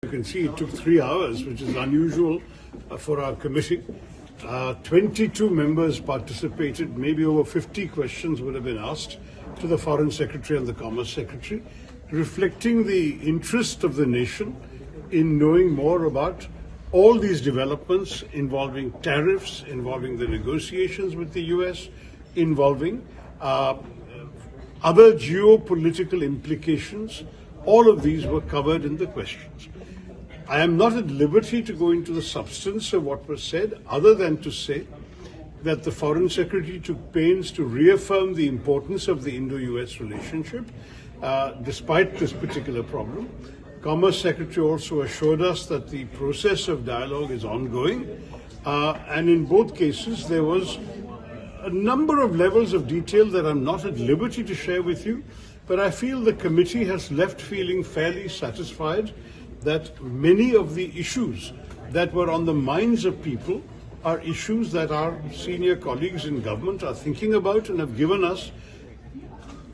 You can see it took 3 hours, which is unusual for our committee. 22 members participated. Maybe over 50 questions would have been asked to the Foreign Secretary and the Commerce Secretary, reflecting the interest of the nation in knowing more about all these developments involving tariffs, involving the negotiations with the US, involving other geopolitical implications. All of these were covered in the questions. I am not at liberty to go into the substance of what was said, other than to say that the Foreign Secretary took pains to reaffirm the importance of the Indo-US relationship, despite this particular problem. Commerce Secretary also assured us that the process of dialogue is ongoing, and in both cases there was a number of levels of detail that I'm not at liberty to share with you, but I feel the committee has left feeling fairly satisfied that many of the issues that were on the minds of people are issues that our senior colleagues in government are thinking about and have given us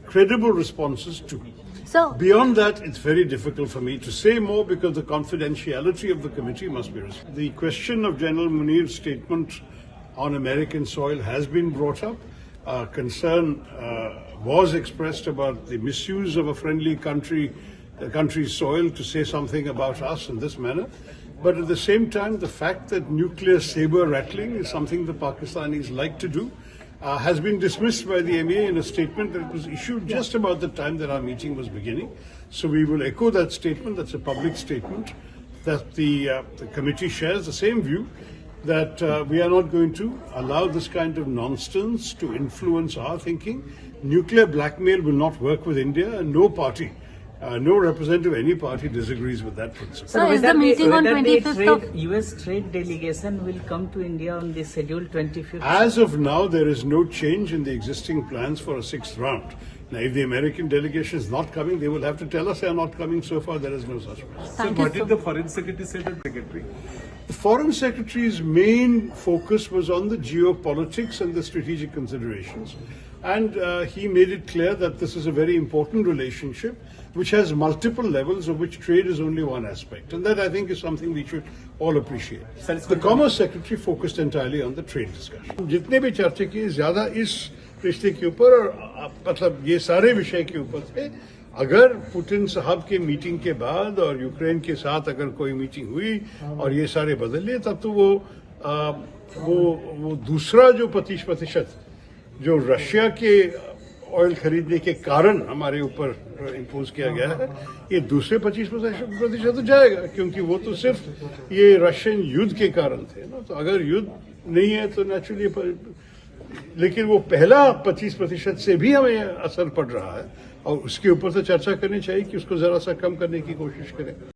credible responses to. So, beyond that, it's very difficult for me to say more because the confidentiality of the committee must be respected. The question of General Munir's statement on American soil has been brought up. Concern was expressed about the misuse of a friendly country's soil to say something about us in this manner. But at the same time, the fact that nuclear saber rattling is something the Pakistanis like to do has been dismissed by the MEA in a statement that was issued just about the time that our meeting was beginning. So we will echo that statement. That's a public statement that the committee shares the same view that we are not going to allow this kind of nonsense to influence our thinking. Nuclear blackmail will not work with India, and no party, no representative of any party disagrees with that principle. so is the meeting on 25th of... US trade delegation will come to India on the scheduled 25th? As of now, there is no change in the existing plans for a 6th round. Now, if the American delegation is not coming, they will have to tell us they are not coming. So far, there is no such plan. Thank What you did the Foreign Secretary say to the Secretary? The Foreign Secretary's main focus was on the geopolitics and the strategic considerations. And he made it clear that this is a very important relationship which has multiple levels, of which trade is only one aspect. And that, I think, is something we should all appreciate. The Commerce Secretary focused entirely on the trade discussion. जितने भी चर्चा की ज़्यादा इस रिश्ते के ऊपर और मतलब ये सारे विषय के ऊपर थे. अगर पुतिन साहब के मीटिंग के बाद और यूक्रेन के साथ अगर कोई मीटिंग हुई और ये सारे बदल लिए, तब तो वो दूसरा जो 25% जो रशिया के ऑयल खरीदने के कारण हमारे ऊपर इम्पोज किया गया है, ये दूसरे 25% तो जाएगा, क्योंकि वो तो सिर्फ ये रशियन युद्ध के कारण थे ना. तो अगर युद्ध नहीं है तो नेचुरली, लेकिन वो पहला 25% से भी हमें असर पड़ रहा है और उसके ऊपर तो चर्चा करनी चाहिए कि उसको जरा सा कम करने की कोशिश करें.